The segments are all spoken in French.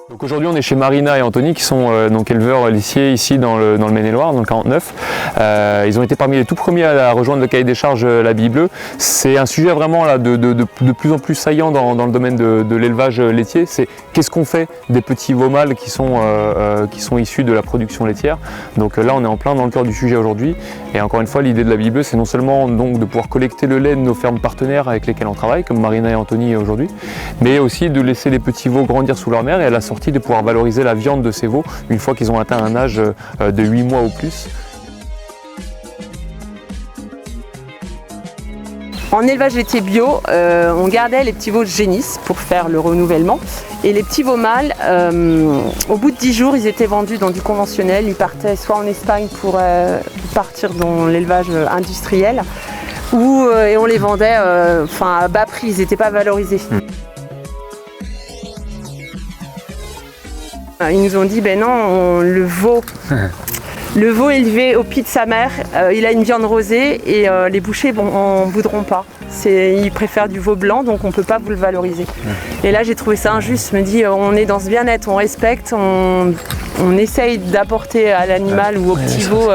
Donc aujourd'hui on est chez Marina et Anthony qui sont donc éleveurs laitiers ici dans le Maine-et-Loire, dans le 49. Ils ont été parmi les tout premiers à rejoindre le cahier des charges l'habit bleu. C'est un sujet vraiment là, de plus en plus saillant dans le domaine de l'élevage laitier. C'est qu'est-ce qu'on fait des petits veaux mâles qui sont issus de la production laitière. Donc là on est en plein dans le cœur du sujet aujourd'hui. Et encore une fois l'idée de l'habit bleu c'est non seulement donc de pouvoir collecter le lait de nos fermes partenaires avec lesquelles on travaille, comme Marina et Anthony aujourd'hui, mais aussi de laisser les petits veaux grandir sous leur mère et à la sortie de pouvoir valoriser la viande de ces veaux une fois qu'ils ont atteint un âge de 8 mois ou plus. En élevage laitier bio, on gardait les petits veaux de génisse pour faire le renouvellement. Et les petits veaux mâles, au bout de 10 jours, ils étaient vendus dans du conventionnel. Ils partaient soit en Espagne pour partir dans l'élevage industriel, et on les vendait à bas prix, ils n'étaient pas valorisés. Ils nous ont dit, ben non, le veau élevé au pied de sa mère, il a une viande rosée et les bouchers en voudront pas. Ils préfèrent du veau blanc, donc on ne peut pas vous le valoriser. Et là, j'ai trouvé ça injuste. Je me dis, on est dans ce bien-être, on respecte, on essaye d'apporter à l'animal ou au petit veau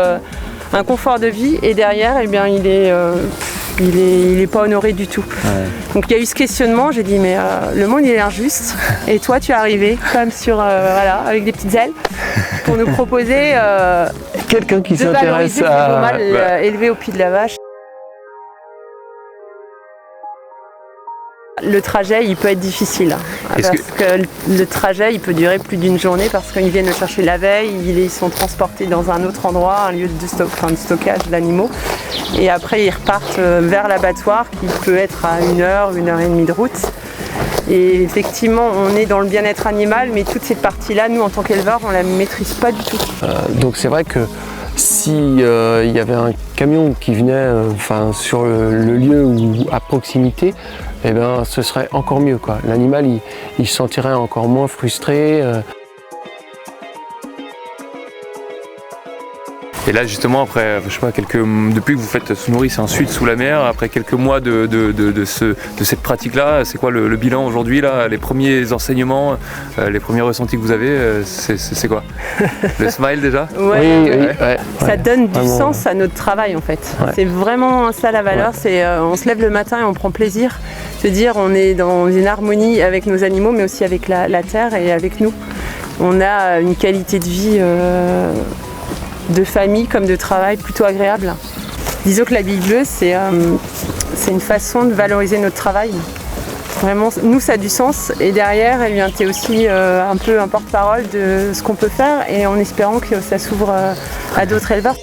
un confort de vie. Et derrière, eh bien, il est pas honoré du tout. Donc il y a eu ce questionnement, j'ai dit mais le monde il est injuste et toi tu es arrivé comme sur avec des petites ailes pour nous proposer quelqu'un qui s'intéresse à veaux mâles élevés au pied de la vache. Le trajet, il peut être difficile parce que le trajet, il peut durer plus d'une journée parce qu'ils viennent le chercher la veille, ils sont transportés dans un autre endroit, un lieu de stockage d'animaux, et après ils repartent vers l'abattoir qui peut être à 1 heure, 1 heure et demie de route. Et effectivement, on est dans le bien-être animal, mais toute cette partie-là, nous en tant qu'éleveurs, on la maîtrise pas du tout. Donc c'est vrai que si il y avait un camion qui venait sur le lieu ou à proximité, eh ben, ce serait encore mieux, quoi. L'animal il se sentirait encore moins frustré. Et là justement après, je sais pas, depuis que vous faites sous-nourrice ensuite sous la mer, après quelques mois de cette pratique-là, c'est quoi le bilan aujourd'hui là, les premiers enseignements, les premiers ressentis que vous avez, c'est quoi? Le smile déjà? Oui. Ça donne du sens à notre travail en fait. Ouais. C'est vraiment ça la valeur, c'est on se lève le matin et on prend plaisir. Se dire on est dans une harmonie avec nos animaux mais aussi avec la terre et avec nous. On a une qualité de vie de famille comme de travail plutôt agréable. Disons que l'habit bleu, c'est une façon de valoriser notre travail. Vraiment, nous, ça a du sens. Et derrière, eh bien, tu es aussi un peu un porte-parole de ce qu'on peut faire et en espérant que ça s'ouvre à d'autres éleveurs.